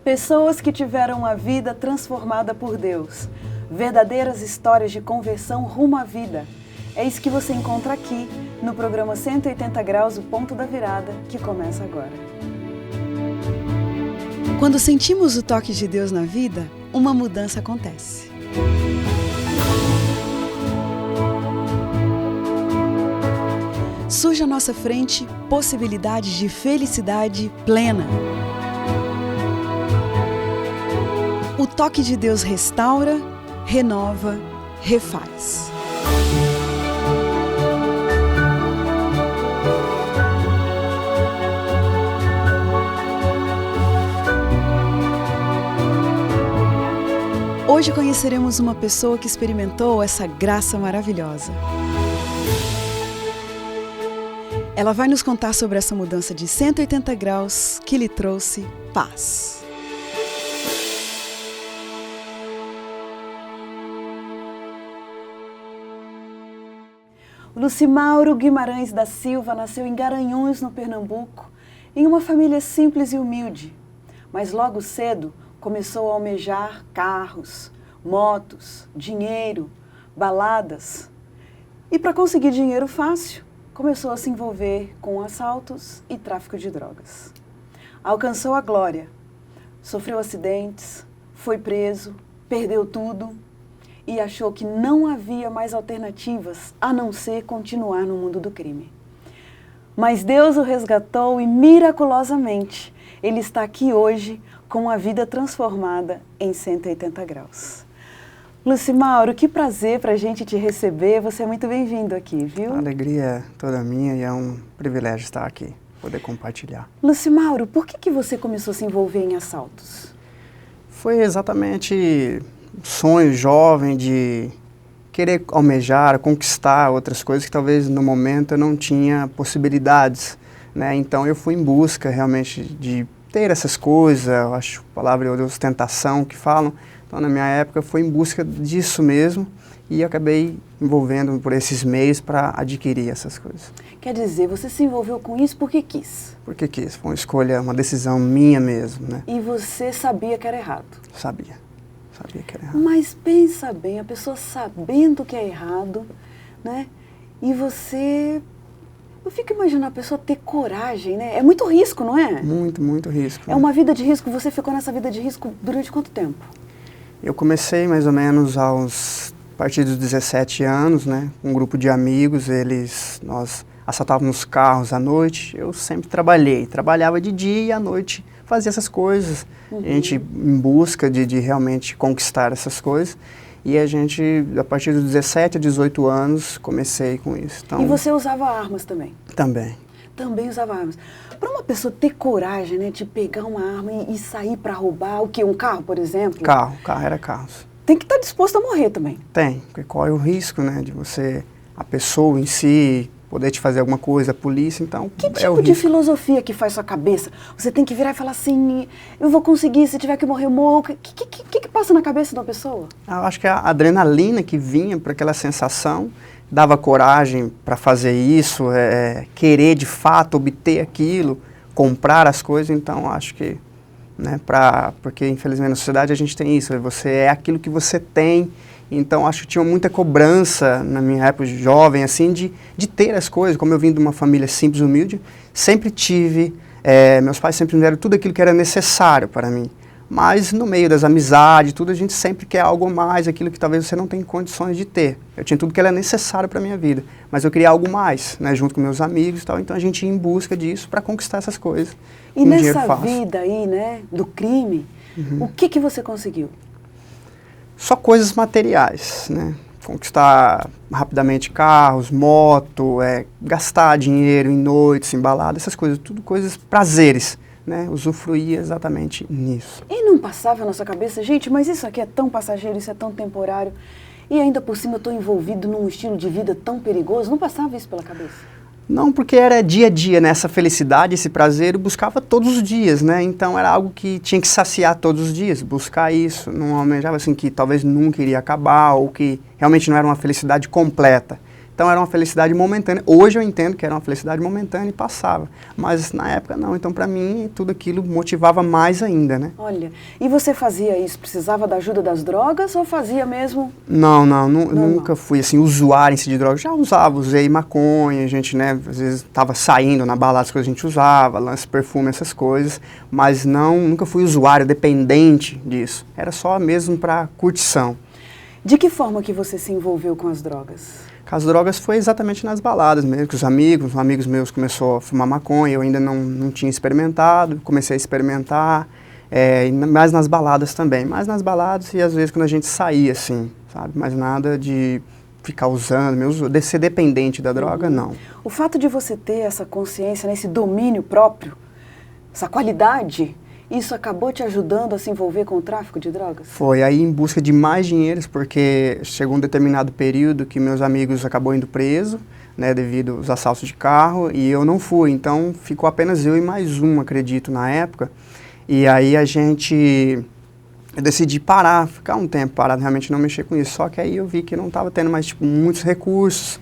Pessoas que tiveram a vida transformada por Deus. Verdadeiras histórias de conversão rumo à vida. É isso que você encontra aqui, no programa 180 Graus, o Ponto da Virada, que começa agora. Quando sentimos o toque de Deus na vida, uma mudança acontece. Surge à nossa frente possibilidades de felicidade plena. O toque de Deus restaura, renova, refaz. Hoje conheceremos uma pessoa que experimentou essa graça maravilhosa. Ela vai nos contar sobre essa mudança de 180 graus que lhe trouxe paz. Lucimauro Guimarães da Silva nasceu em Garanhuns, no Pernambuco, em uma família simples e humilde, mas logo cedo começou a almejar carros, motos, dinheiro, baladas. E para conseguir dinheiro fácil, começou a se envolver com assaltos e tráfico de drogas. Alcançou a glória, sofreu acidentes, foi preso, perdeu tudo e achou que não havia mais alternativas a não ser continuar no mundo do crime. Mas Deus o resgatou e miraculosamente ele está aqui hoje com a vida transformada em 180 graus. Lucimauro, que prazer para a gente te receber, você é muito bem-vindo aqui, viu? A alegria é toda minha e é um privilégio estar aqui, poder compartilhar. Lucimauro, por que você começou a se envolver em assaltos? Foi exatamente um sonho jovem de querer almejar, conquistar outras coisas que talvez no momento eu não tinha possibilidades, né? Então eu fui em busca realmente de ter essas coisas, eu acho a palavra de ostentação que falam. Então, na minha época, foi em busca disso mesmo e acabei envolvendo por esses meios para adquirir essas coisas. Quer dizer, você se envolveu com isso porque quis? Porque quis, foi uma escolha, uma decisão minha mesmo, né? E você sabia que era errado? Sabia que era errado. Mas pensa bem, a pessoa sabendo que é errado, né? E você... Eu fico imaginando a pessoa ter coragem, né? É muito risco, não é? Muito risco. É uma vida de risco. Você ficou nessa vida de risco durante quanto tempo? Eu comecei mais ou menos a partir dos 17 anos, né? Com um grupo de amigos, nós assaltávamos carros à noite. Eu sempre trabalhava de dia e à noite fazia essas coisas. A gente em busca de realmente conquistar essas coisas. E a gente, a partir dos 17 a 18 anos, comecei com isso. Então, e você usava armas também? Também. Também usava armas. Para uma pessoa ter coragem, né, de pegar uma arma e sair para roubar, o quê? Um carro, por exemplo? Era carros. Tem que estar disposto a morrer também. Tem, porque corre o risco, né, de a pessoa em si, poder te fazer alguma coisa, a polícia, então que tipo de filosofia que faz sua cabeça? Você tem que virar e falar assim, eu vou conseguir, se tiver que morrer, eu morro. O que passa na cabeça de uma pessoa? Eu acho que a adrenalina que vinha para aquela sensação dava coragem para fazer isso, querer de fato obter aquilo, comprar as coisas, então acho que, né, porque infelizmente na sociedade a gente tem isso, você é aquilo que você tem. Então, acho que tinha muita cobrança na minha época de jovem, assim, de ter as coisas. Como eu vim de uma família simples, humilde, sempre tive, meus pais sempre me deram tudo aquilo que era necessário para mim. Mas no meio das amizades, tudo, a gente sempre quer algo a mais, aquilo que talvez você não tenha condições de ter. Eu tinha tudo que era necessário para a minha vida, mas eu queria algo mais, né, junto com meus amigos e tal. Então, a gente ia em busca disso para conquistar essas coisas. E nessa vida aí, né, do crime, o que você conseguiu? Só coisas materiais, né? Conquistar rapidamente carros, moto, gastar dinheiro em noites, em balada, essas coisas, tudo coisas, prazeres, né? Usufruir exatamente nisso. E não passava na sua cabeça, gente, mas isso aqui é tão passageiro, isso é tão temporário, e ainda por cima eu estou envolvido num estilo de vida tão perigoso, não passava isso pela cabeça? Não, porque era dia a dia, né? Essa felicidade, esse prazer, eu buscava todos os dias, né? Então era algo que tinha que saciar todos os dias, buscar isso. Não almejava assim que talvez nunca iria acabar ou que realmente não era uma felicidade completa. Então era uma felicidade momentânea. Hoje eu entendo que era uma felicidade momentânea e passava. Mas na época não. Então para mim tudo aquilo motivava mais ainda, né? Olha, e você fazia isso? Precisava da ajuda das drogas ou fazia mesmo? Não, nunca fui assim usuário em si de drogas. Já usei maconha, a gente, né, às vezes estava saindo na balada, as coisas a gente usava, lance perfume, essas coisas. Mas nunca fui usuário, dependente disso. Era só mesmo para curtição. De que forma que você se envolveu com as drogas? Com as drogas foi exatamente nas baladas mesmo, com os amigos meus começaram a fumar maconha, eu ainda não tinha experimentado, comecei a experimentar, mais nas baladas também, mais nas baladas e às vezes quando a gente saía assim, sabe, mas nada de ficar usando, de ser dependente da droga, não. O fato de você ter essa consciência, esse domínio próprio, essa qualidade, isso acabou te ajudando a se envolver com o tráfico de drogas? Foi aí em busca de mais dinheiro, porque chegou um determinado período que meus amigos acabou indo preso, né, devido aos assaltos de carro, e eu não fui, então ficou apenas eu e mais um, acredito, na época. E aí eu decidi parar, ficar um tempo parado, realmente não mexer com isso. Só que aí eu vi que não estava tendo mais tipo, muitos recursos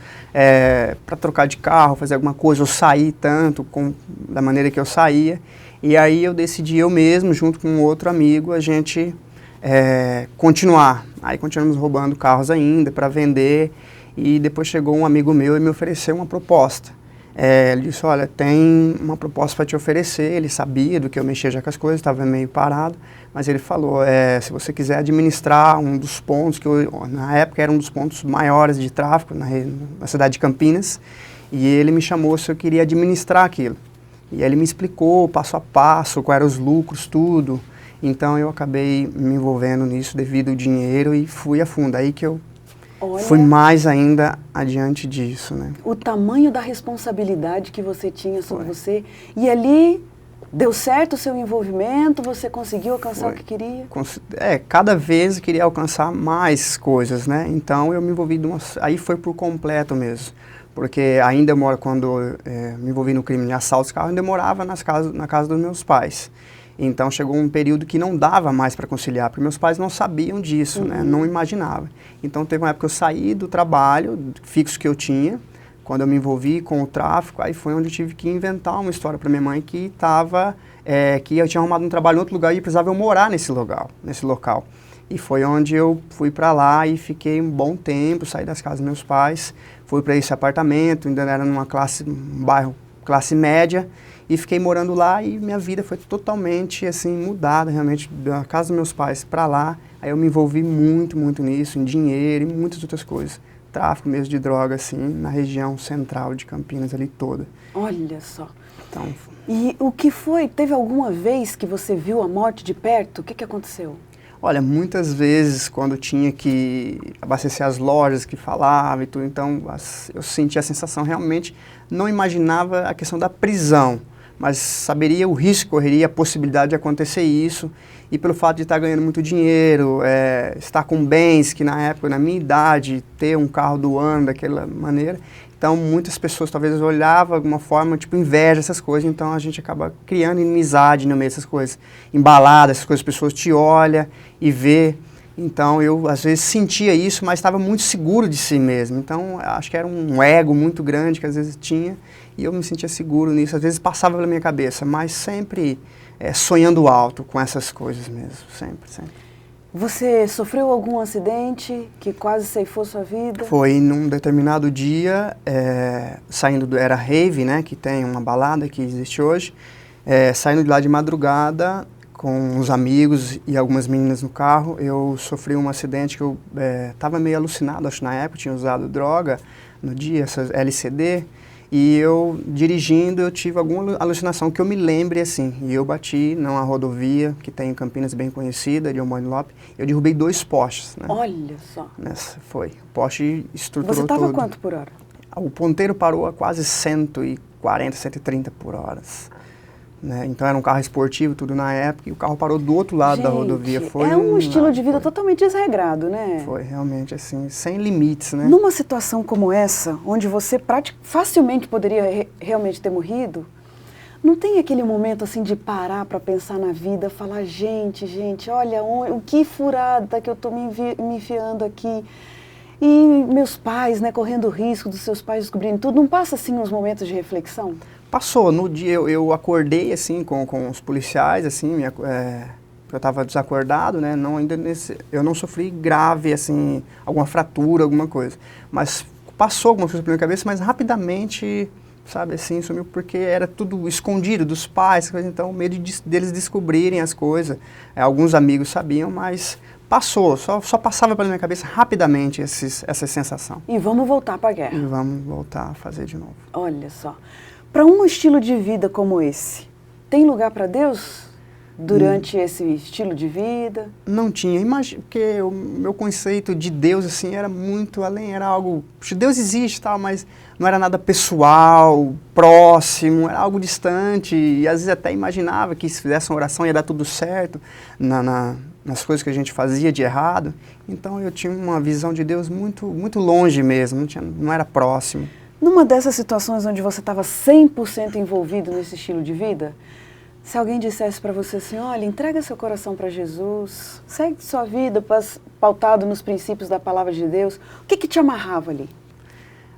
para trocar de carro, fazer alguma coisa, ou sair tanto da maneira que eu saía. E aí eu decidi eu mesmo, junto com um outro amigo, a gente continuar. Aí continuamos roubando carros ainda para vender. E depois chegou um amigo meu e me ofereceu uma proposta. Ele disse, olha, tem uma proposta para te oferecer. Ele sabia do que eu mexia já com as coisas, estava meio parado. Mas ele falou, se você quiser administrar um dos pontos, na época era um dos pontos maiores de tráfico na cidade de Campinas. E ele me chamou se eu queria administrar aquilo. E aí ele me explicou passo a passo, quais eram os lucros, tudo. Então eu acabei me envolvendo nisso devido ao dinheiro e fui a fundo. Aí que eu fui mais ainda adiante disso, né? O tamanho da responsabilidade que você tinha sobre você. E ali deu certo o seu envolvimento? Você conseguiu alcançar o que queria? Cada vez eu queria alcançar mais coisas, né? Então eu me envolvi aí foi por completo mesmo. Porque ainda quando me envolvi no crime de assalto de carro, ainda morava na casa dos meus pais. Então chegou um período que não dava mais para conciliar, porque meus pais não sabiam disso, né? Não imaginavam. Então teve uma época que eu saí do trabalho fixo que eu tinha, quando eu me envolvi com o tráfico, aí foi onde eu tive que inventar uma história para minha mãe que eu tinha arrumado um trabalho em outro lugar e precisava eu morar nesse local. E foi onde eu fui para lá e fiquei um bom tempo, saí das casas dos meus pais, fui para esse apartamento, ainda era um bairro classe média, e fiquei morando lá e minha vida foi totalmente assim mudada, realmente, da casa dos meus pais para lá. Aí eu me envolvi muito, muito nisso, em dinheiro e muitas outras coisas. Tráfico mesmo de droga, assim, na região central de Campinas ali toda. Olha só. Então, e o que foi? Teve alguma vez que você viu a morte de perto? O que aconteceu? Olha, muitas vezes quando tinha que abastecer as lojas que falava e tudo, então eu sentia a sensação, realmente não imaginava a questão da prisão, mas saberia o risco, correria a possibilidade de acontecer isso, e pelo fato de estar ganhando muito dinheiro, estar com bens que na época, na minha idade, ter um carro do ano daquela maneira, então muitas pessoas talvez olhavam de alguma forma, tipo inveja essas coisas, então a gente acaba criando inimizade no meio dessas coisas, embalada, essas coisas, as pessoas te olham e vê, então eu às vezes sentia isso, mas estava muito seguro de si mesmo, então acho que era um ego muito grande que às vezes tinha, e eu me sentia seguro nisso, às vezes passava pela minha cabeça, mas sempre sonhando alto com essas coisas mesmo, sempre, sempre. Você sofreu algum acidente que quase ceifou sua vida? Foi num determinado dia, era rave, né, que tem uma balada que existe hoje, saindo de lá de madrugada com uns amigos e algumas meninas no carro, eu sofri um acidente que eu estava meio alucinado, acho que na época tinha usado droga no dia, essas LSD, e eu dirigindo eu tive alguma alucinação que eu me lembre assim, e eu bati numa rodovia que tem em Campinas bem conhecida, de Almônio Lopes, eu derrubei 2 postes, né? Olha só. O poste estruturou tudo. Você estava quanto por hora? O ponteiro parou a quase 140, 130 por hora. Né? Então era um carro esportivo, tudo na época, e o carro parou do outro lado da rodovia. Foi um estilo de vida totalmente desregrado, né? Foi, realmente, assim, sem limites, né? Numa situação como essa, onde você facilmente poderia realmente ter morrido, não tem aquele momento, assim, de parar para pensar na vida, falar, gente, olha, o que furada que eu estou me enfiando aqui. E meus pais, né, correndo o risco dos seus pais descobrindo tudo, não passa assim uns momentos de reflexão? Passou, no dia eu acordei assim com os policiais, assim, eu estava desacordado, né, não, eu não sofri grave, assim, alguma fratura, alguma coisa, mas passou alguma coisa pela minha cabeça, mas rapidamente, sabe, assim, sumiu porque era tudo escondido dos pais, então medo deles descobrirem as coisas, alguns amigos sabiam, mas passou, só passava pela minha cabeça rapidamente essa sensação. E vamos voltar para a guerra. E vamos voltar a fazer de novo. Olha só, para um estilo de vida como esse, tem lugar para Deus durante esse estilo de vida? Não tinha, porque o meu conceito de Deus assim era muito além, era algo, Deus existe tal, mas não era nada pessoal, próximo, era algo distante, e às vezes até imaginava que se fizesse uma oração ia dar tudo certo nas coisas que a gente fazia de errado. Então eu tinha uma visão de Deus muito, muito longe mesmo, não era próximo. Numa dessas situações onde você estava 100% envolvido nesse estilo de vida, se alguém dissesse para você assim, olha, entrega seu coração para Jesus, segue sua vida pautado nos princípios da palavra de Deus, o que te amarrava ali?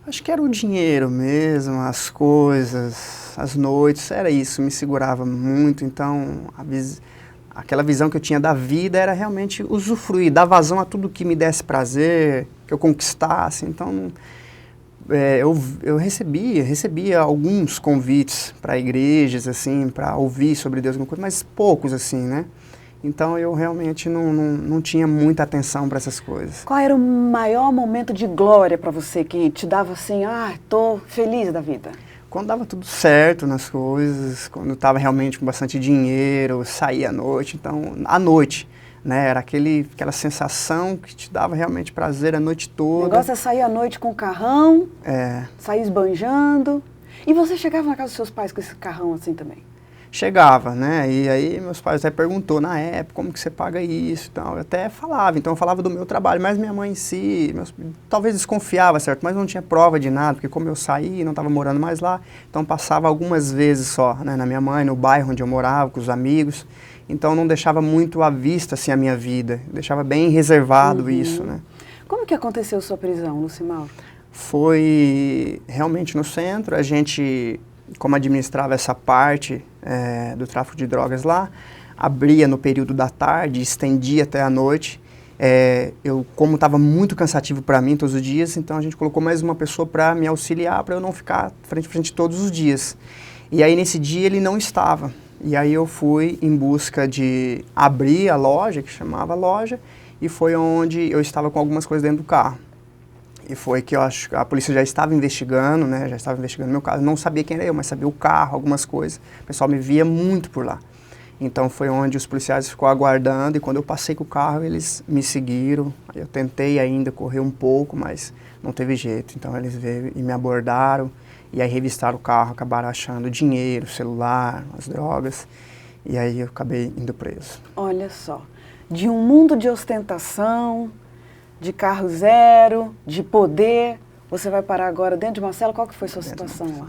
Acho que era o dinheiro mesmo, as coisas, as noites, era isso, me segurava muito. Então, aquela visão que eu tinha da vida era realmente usufruir, dar vazão a tudo que me desse prazer, que eu conquistasse. Então, eu recebia alguns convites para igrejas, assim, para ouvir sobre Deus, mas poucos, assim, né? Então eu realmente não tinha muita atenção para essas coisas. Qual era o maior momento de glória para você, que te dava assim, tô feliz da vida? Quando dava tudo certo nas coisas, quando eu estava realmente com bastante dinheiro, saía à noite, então, à noite, né, era aquela sensação que te dava realmente prazer a noite toda. O negócio é sair à noite com o carrão, sair esbanjando. E você chegava na casa dos seus pais com esse carrão assim também? Chegava, né, e aí meus pais até perguntou na época, como que você paga isso e tal, eu até falava, então eu falava do meu trabalho, mas minha mãe em si, talvez desconfiava, certo, mas não tinha prova de nada, porque como eu saí, não estava morando mais lá, então passava algumas vezes só, né, na minha mãe, no bairro onde eu morava, com os amigos, então não deixava muito à vista, assim, a minha vida, deixava bem reservado isso, né. Como que aconteceu sua prisão, Lucimauro? Foi realmente no centro, a gente, como administrava essa parte do tráfico de drogas lá, abria no período da tarde, estendia até a noite. Como estava muito cansativo para mim todos os dias, então a gente colocou mais uma pessoa para me auxiliar, para eu não ficar frente a frente todos os dias. E aí nesse dia ele não estava. E aí eu fui em busca de abrir a loja, que chamava loja, e foi onde eu estava com algumas coisas dentro do carro. E foi que eu acho que a polícia já estava investigando, né? Já estava investigando meu caso. Não sabia quem era eu, mas sabia o carro, algumas coisas. O pessoal me via muito por lá. Então foi onde os policiais ficou aguardando e quando eu passei com o carro eles me seguiram. Eu tentei ainda correr um pouco, mas não teve jeito. Então eles veio e me abordaram e aí revistaram o carro, acabaram achando dinheiro, celular, as drogas. E aí eu acabei indo preso. Olha só, de um mundo de ostentação, de carro zero, de poder, você vai parar agora dentro de uma cela? Qual que foi a sua situação lá?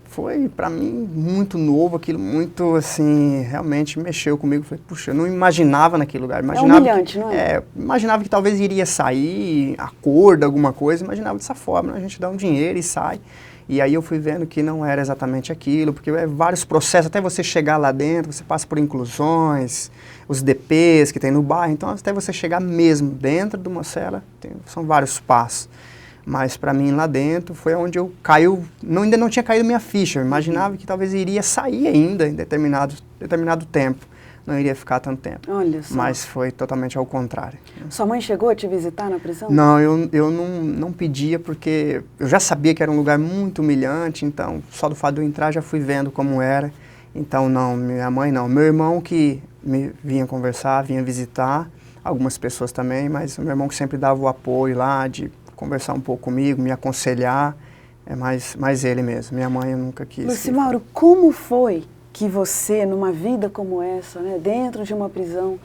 Foi, para mim, muito novo, aquilo muito, assim, realmente mexeu comigo. Falei, puxa, eu não imaginava naquele lugar. Imaginava humilhante, não é? Imaginava que talvez iria sair, acordo, alguma coisa, imaginava dessa forma, né? A gente dá um dinheiro e sai. E aí eu fui vendo que não era exatamente aquilo, porque vários processos, até você chegar lá dentro, você passa por inclusões, os DPs que tem no bairro, então até você chegar mesmo dentro de uma cela, são vários passos. Mas para mim lá dentro foi onde eu caiu, ainda não tinha caído minha ficha, eu imaginava que talvez iria sair ainda em determinado tempo. Não iria ficar tanto tempo. Olha só. Mas foi totalmente ao contrário. Sua mãe chegou a te visitar na prisão? Não, eu não pedia porque eu já sabia que era um lugar muito humilhante, então só do fato de eu entrar já fui vendo como era. Então não, minha mãe não. Meu irmão que me vinha conversar, vinha visitar, algumas pessoas também, mas o meu irmão que sempre dava o apoio lá, de conversar um pouco comigo, me aconselhar, é mais ele mesmo. Minha mãe eu nunca quis. Lucimauro, como foi que você, numa vida como essa, né, dentro de uma prisão,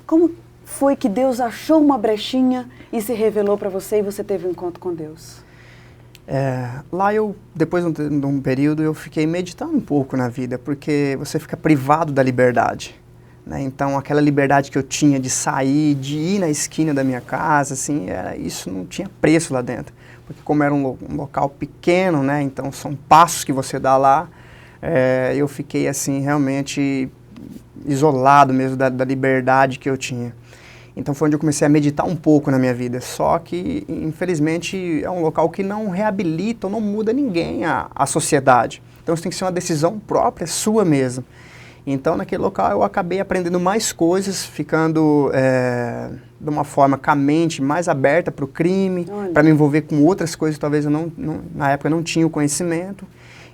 como foi que Deus achou uma brechinha e se revelou para você e você teve um encontro com Deus? Lá depois de um período, eu fiquei meditando um pouco na vida, porque você fica privado da liberdade, né? Então, aquela liberdade que eu tinha de sair, de ir na esquina da minha casa, assim, isso não tinha preço lá dentro. Porque como era um local pequeno, né? Então, são passos que você dá lá, eu fiquei, assim, realmente isolado mesmo da liberdade que eu tinha. Então foi onde eu comecei a meditar um pouco na minha vida. Só que, infelizmente, é um local que não reabilita ou não muda ninguém a sociedade. Então isso tem que ser uma decisão própria, sua mesmo. Então naquele local eu acabei aprendendo mais coisas, ficando de uma forma com a mente mais aberta para o crime, para me envolver com outras coisas que talvez eu na época não tinha o conhecimento.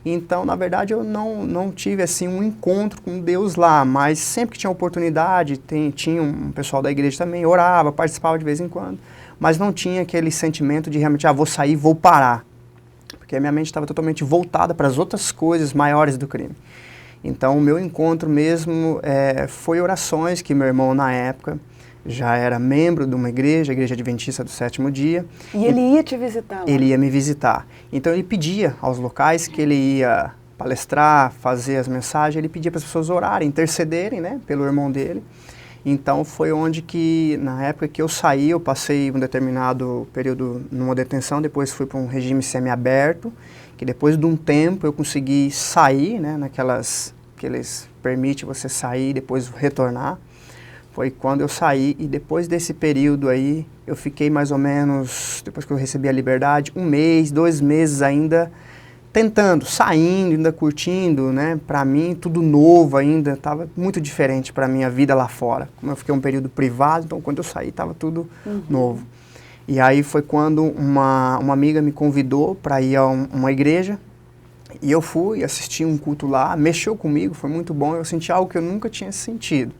Então, na verdade, eu não tive assim um encontro com Deus lá, mas sempre que tinha oportunidade, tinha um pessoal da igreja também, orava, participava de vez em quando, mas não tinha aquele sentimento de realmente, vou sair, vou parar, porque a minha mente estava totalmente voltada para as outras coisas maiores do crime. Então, o meu encontro mesmo foi orações que meu irmão, na época, já era membro de uma igreja, a Igreja Adventista do Sétimo Dia. E ele ia te visitar lá? Ele ia me visitar. Então ele pedia aos locais que ele ia palestrar, fazer as mensagens, ele pedia para as pessoas orarem, intercederem, né, pelo irmão dele. Então foi onde que, na época que eu saí, eu passei um determinado período numa detenção, depois fui para um regime semiaberto, que depois de um tempo eu consegui sair, né, que eles permitem você sair e depois retornar. Foi quando eu saí e depois desse período aí, eu fiquei mais ou menos, depois que eu recebi a liberdade, 1 mês, 2 meses ainda tentando, saindo, ainda curtindo, né? Para mim, tudo novo ainda, estava muito diferente para a minha vida lá fora. Como eu fiquei um período privado, então quando eu saí estava tudo novo. E aí foi quando uma amiga me convidou para ir a uma igreja, e eu fui, assisti um culto lá, mexeu comigo, foi muito bom, eu senti algo que eu nunca tinha sentido.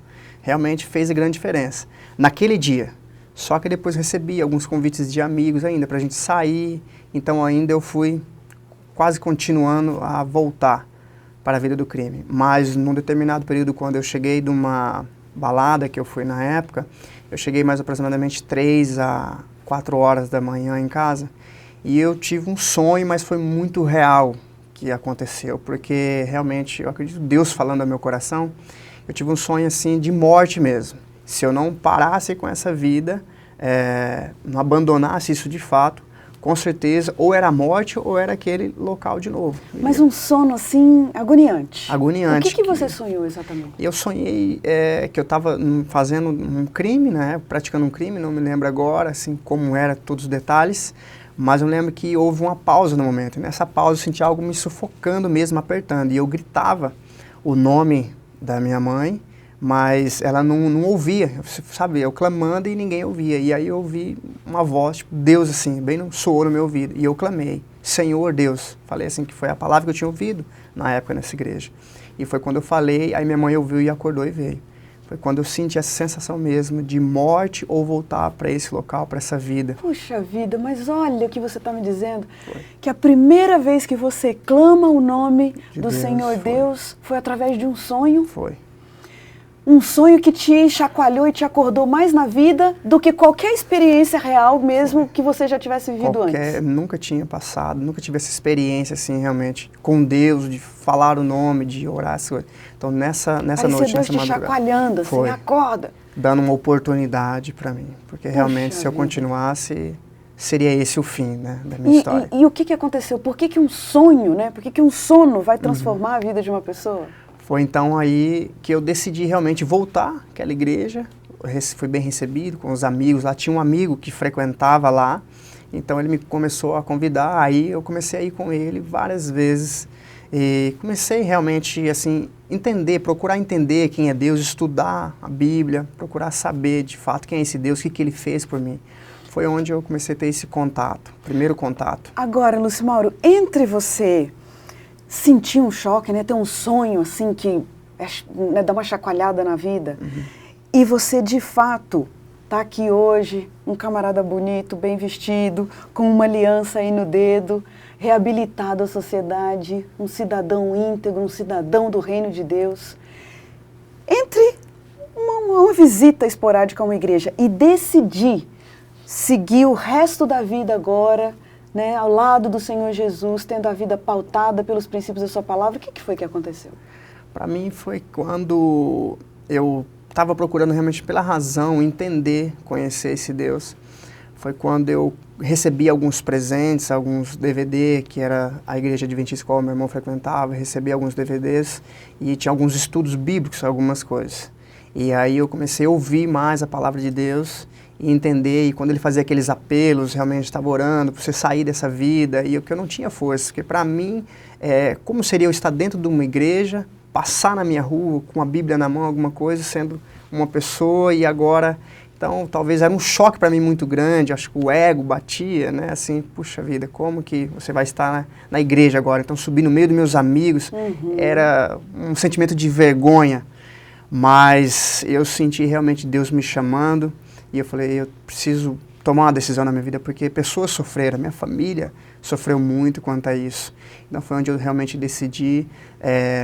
Realmente fez a grande diferença. Naquele dia. Só que depois recebi alguns convites de amigos ainda para a gente sair. Então ainda eu fui quase continuando a voltar para a vida do crime. Mas num determinado período, quando eu cheguei de uma balada que eu fui na época, eu cheguei mais aproximadamente 3 a 4 horas da manhã em casa. E eu tive um sonho, mas foi muito real que aconteceu. Porque realmente, eu acredito Deus falando ao meu coração. Eu tive um sonho assim de morte mesmo. Se eu não parasse com essa vida, não abandonasse isso de fato, com certeza ou era a morte ou era aquele local de novo. Mas um sono assim agoniante. Agoniante. O que você sonhou exatamente? Eu sonhei que eu estava fazendo um crime, né, praticando um crime, não me lembro agora assim como era todos os detalhes, mas eu lembro que houve uma pausa no momento. E nessa pausa eu senti algo me sufocando mesmo, apertando, e eu gritava o nome da minha mãe, mas ela não ouvia, sabe, eu clamando e ninguém ouvia, e aí eu ouvi uma voz, tipo, Deus assim, bem soou no meu ouvido, e eu clamei, Senhor Deus, falei assim, que foi a palavra que eu tinha ouvido na época nessa igreja, e foi quando eu falei, aí minha mãe ouviu e acordou e veio. Foi quando eu senti essa sensação mesmo de morte ou voltar para esse local, para essa vida. Puxa vida, mas olha o que você está me dizendo. Foi. Que a primeira vez que você clama o nome do Senhor Deus foi através de um sonho. Foi. Um sonho que te chacoalhou e te acordou mais na vida do que qualquer experiência real mesmo que você já tivesse vivido antes. Nunca tinha passado, nunca tive essa experiência assim realmente com Deus, de falar o nome, de orar. Então nessa noite, Deus nessa te madrugada, chacoalhando, assim, acorda. Dando uma oportunidade para mim, porque realmente se eu continuasse, seria esse o fim, né, da minha história. E o que aconteceu? Por que um sonho, né? Por que um sono vai transformar a vida de uma pessoa? Foi então aí que eu decidi realmente voltar àquela igreja, fui bem recebido com os amigos lá, tinha um amigo que frequentava lá, então ele me começou a convidar, aí eu comecei a ir com ele várias vezes, e comecei realmente assim, procurar entender quem é Deus, estudar a Bíblia, procurar saber de fato quem é esse Deus, o que ele fez por mim. Foi onde eu comecei a ter esse contato, primeiro contato. Agora, Lucimauro, entre você sentir um choque, né, ter um sonho assim que dá uma chacoalhada na vida, e você de fato tá aqui hoje, um camarada bonito, bem vestido, com uma aliança aí no dedo, reabilitado à sociedade, um cidadão íntegro, um cidadão do reino de Deus, entre uma visita esporádica a uma igreja e decidir seguir o resto da vida agora, né, ao lado do Senhor Jesus, tendo a vida pautada pelos princípios da sua palavra, o que foi que aconteceu? Para mim foi quando eu estava procurando realmente pela razão, entender, conhecer esse Deus, foi quando eu recebi alguns presentes, alguns DVD, que era a igreja adventista qual meu irmão frequentava, recebi alguns DVDs e tinha alguns estudos bíblicos, algumas coisas. E aí eu comecei a ouvir mais a palavra de Deus e entender, e quando ele fazia aqueles apelos, realmente estava orando para você sair dessa vida, e eu não tinha força, porque para mim, como seria eu estar dentro de uma igreja, passar na minha rua com a Bíblia na mão, alguma coisa, sendo uma pessoa, e agora, então talvez era um choque para mim muito grande, acho que o ego batia, né, assim, puxa vida, como que você vai estar na igreja agora? Então subir no meio dos meus amigos, era um sentimento de vergonha, mas eu senti realmente Deus me chamando, e eu falei, eu preciso tomar uma decisão na minha vida, porque pessoas sofreram, minha família sofreu muito quanto a isso. Então foi onde eu realmente decidi,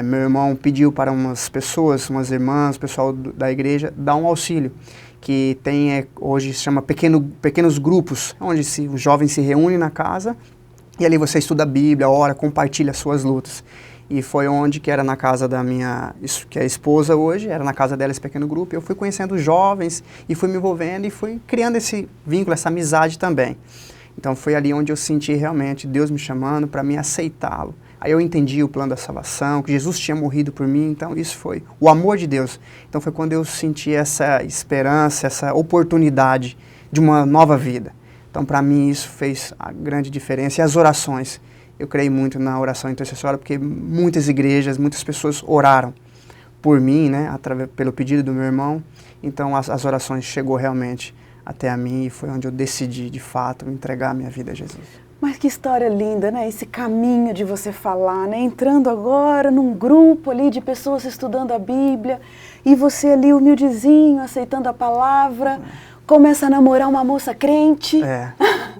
meu irmão pediu para umas pessoas, umas irmãs, pessoal da igreja, dar um auxílio, que tem, hoje se chama pequenos grupos, onde os jovens se reúnem na casa, e ali você estuda a Bíblia, ora, compartilha as suas lutas. E foi onde, que era na casa da minha, que é a esposa hoje, era na casa dela esse pequeno grupo, eu fui conhecendo jovens e fui me envolvendo e fui criando esse vínculo, essa amizade também. Então foi ali onde eu senti realmente Deus me chamando para me aceitá-lo. Aí eu entendi o plano da salvação, que Jesus tinha morrido por mim, então isso foi o amor de Deus. Então foi quando eu senti essa esperança, essa oportunidade de uma nova vida. Então para mim isso fez a grande diferença. E as orações, eu creio muito na oração intercessória, porque muitas igrejas, muitas pessoas oraram por mim, né, pelo pedido do meu irmão. Então as orações chegou realmente até a mim e foi onde eu decidi, de fato, entregar a minha vida a Jesus. Mas que história linda, né? Esse caminho de você falar, né? Entrando agora num grupo ali de pessoas estudando a Bíblia e você ali humildezinho, aceitando a palavra, começa a namorar uma moça crente.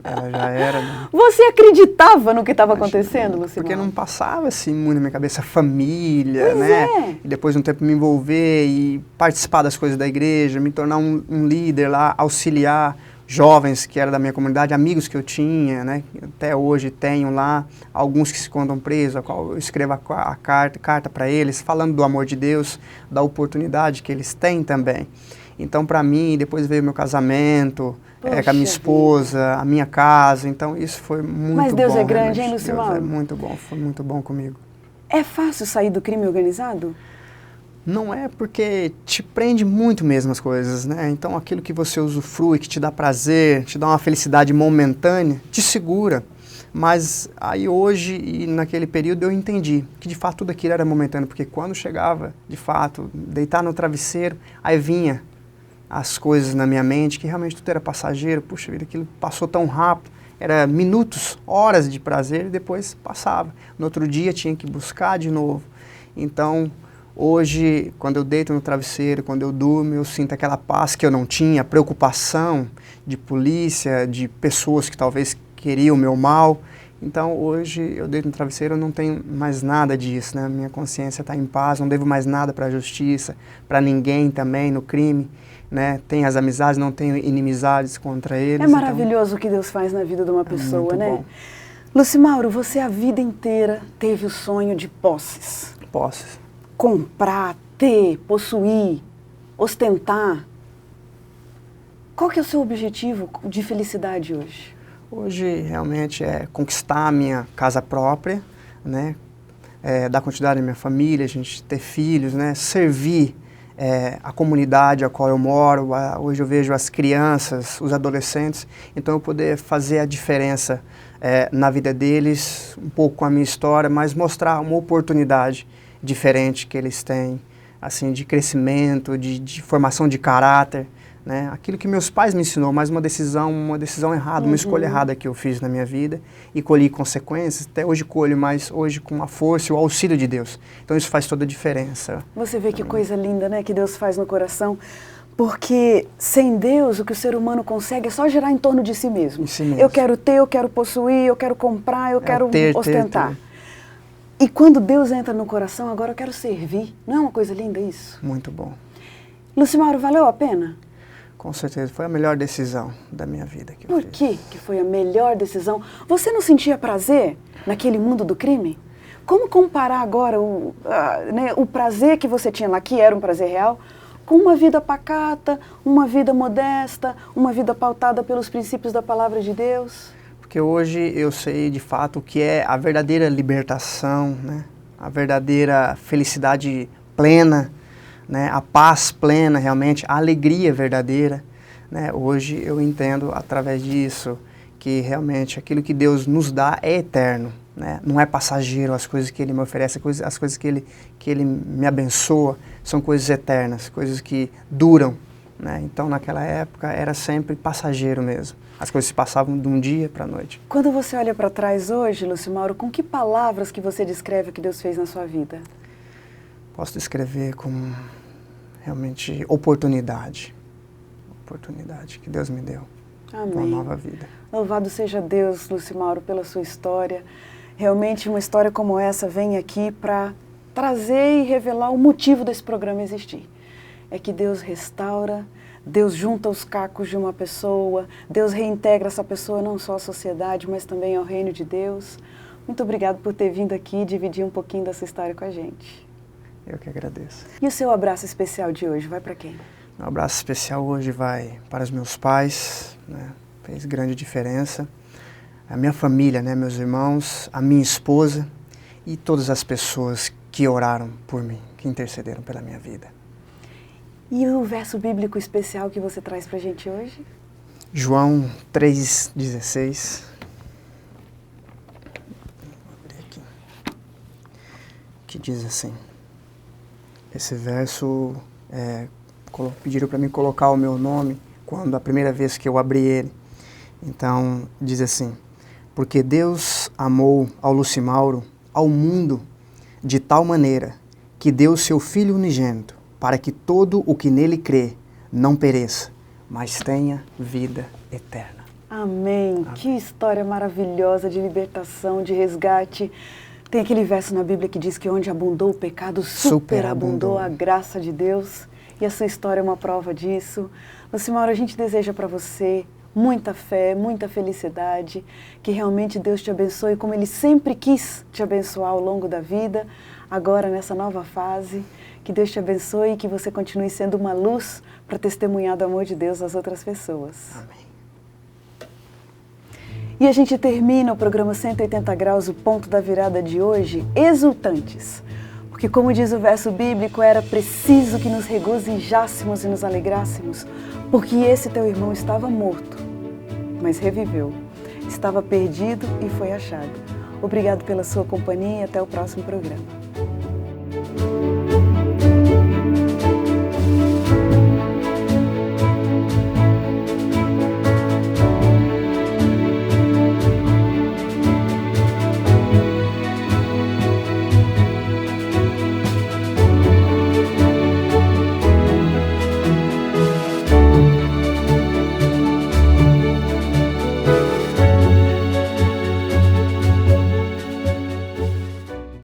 Ela já era, né? Você acreditava no que estava acontecendo, Lucimar? Porque não passava assim muito na minha cabeça família, pois né? E depois de um tempo me envolver e participar das coisas da igreja, me tornar um líder lá, auxiliar jovens que eram da minha comunidade, amigos que eu tinha, né? Até hoje tenho lá, alguns que se encontram presos, a qual eu escrevo a carta para eles, falando do amor de Deus, da oportunidade que eles têm também. Então, para mim, depois veio meu casamento, com a minha esposa, a minha casa, então isso foi muito bom. Mas Deus é grande, hein, Lucimar? Deus é muito bom, foi muito bom comigo. É fácil sair do crime organizado? Não é, porque te prende muito mesmo as coisas, né? Então aquilo que você usufrui, que te dá prazer, te dá uma felicidade momentânea, te segura. Mas aí hoje e naquele período eu entendi que de fato tudo aquilo era momentâneo, porque quando chegava, de fato, deitar no travesseiro, aí vinha as coisas na minha mente, que realmente tudo era passageiro, puxa vida, aquilo passou tão rápido, era minutos, horas de prazer e depois passava. No outro dia tinha que buscar de novo. Então, hoje, quando eu deito no travesseiro, quando eu durmo, eu sinto aquela paz que eu não tinha, preocupação de polícia, de pessoas que talvez queriam o meu mal. Então, hoje, eu deito no travesseiro, eu não tenho mais nada disso, né? Minha consciência está em paz, não devo mais nada para a justiça, para ninguém também, no crime. Né? Tenho as amizades, não tenho inimizades contra eles. É maravilhoso o que Deus faz na vida de uma pessoa, né? Bom. Lucimauro, você a vida inteira teve o sonho de posses. Posses. Comprar, ter, possuir, ostentar. Qual que é o seu objetivo de felicidade hoje? Hoje, realmente, é conquistar a minha casa própria, né? Dar continuidade à minha família, a gente ter filhos, né? Servir a comunidade a qual eu moro. Hoje eu vejo as crianças, os adolescentes, então eu poder fazer a diferença na vida deles, um pouco com a minha história, mas mostrar uma oportunidade diferente que eles têm, assim, de crescimento, de formação de caráter, né? Aquilo que meus pais me ensinou, mas uma decisão errada, uma escolha errada que eu fiz na minha vida e colhi consequências, até hoje colho, mas hoje com a força e o auxílio de Deus. Então isso faz toda a diferença. Você vê que coisa linda, né, que Deus faz no coração, porque sem Deus o que o ser humano consegue é só girar em torno de si mesmo. Si mesmo. Eu quero ter, eu quero possuir, eu quero comprar, eu quero ostentar. Ter. E quando Deus entra no coração, agora eu quero servir. Não é uma coisa linda isso? Muito bom. Lucimauro, valeu a pena? Com certeza, foi a melhor decisão da minha vida que eu Por fiz. que foi a melhor decisão? Você não sentia prazer naquele mundo do crime? Como comparar agora o prazer que você tinha lá, que era um prazer real, com uma vida pacata, uma vida modesta, uma vida pautada pelos princípios da palavra de Deus? Porque hoje eu sei de fato o que é a verdadeira libertação, né? A verdadeira felicidade plena, né? A paz plena realmente, a alegria verdadeira, né? Hoje eu entendo através disso que realmente aquilo que Deus nos dá é eterno, né? Não é passageiro as coisas que Ele me oferece, as coisas que Ele me abençoa, são coisas eternas, coisas que duram, né? Então naquela época era sempre passageiro mesmo. As coisas se passavam de um dia para a noite. Quando você olha para trás hoje, Lucimauro, com que palavras que você descreve o que Deus fez na sua vida? Posso descrever como realmente oportunidade. Oportunidade que Deus me deu. Amém. Uma nova vida. Louvado seja Deus, Lucimauro, pela sua história. Realmente uma história como essa vem aqui para trazer e revelar o motivo desse programa existir. É que Deus restaura, Deus junta os cacos de uma pessoa, Deus reintegra essa pessoa não só à sociedade, mas também ao reino de Deus. Muito obrigado por ter vindo aqui e dividir um pouquinho dessa história com a gente. Eu que agradeço. E o seu abraço especial de hoje vai para quem? Meu abraço especial hoje vai para os meus pais, né? Fez grande diferença. A minha família, né? Meus irmãos, a minha esposa e todas as pessoas que oraram por mim, que intercederam pela minha vida. E o verso bíblico especial que você traz para a gente hoje? João 3,16. Vou abrir aqui. Que diz assim. Esse verso, pediram para mim colocar o meu nome quando a primeira vez que eu abri ele. Então, diz assim: porque Deus amou ao Lucimauro, ao mundo, de tal maneira que deu seu Filho unigênito, para que todo o que nele crê não pereça, mas tenha vida eterna. Amém. Amém. Que história maravilhosa de libertação, de resgate. Tem aquele verso na Bíblia que diz que onde abundou o pecado, superabundou a graça de Deus. E essa história é uma prova disso. Lucimauro, a gente deseja para você muita fé, muita felicidade, que realmente Deus te abençoe como Ele sempre quis te abençoar ao longo da vida, agora nessa nova fase. Que Deus te abençoe e que você continue sendo uma luz para testemunhar do amor de Deus às outras pessoas. Amém. E a gente termina o programa 180 Graus, o ponto da virada de hoje, exultantes. Porque como diz o verso bíblico, era preciso que nos regozijássemos e nos alegrássemos, porque esse teu irmão estava morto, mas reviveu. Estava perdido e foi achado. Obrigado pela sua companhia e até o próximo programa.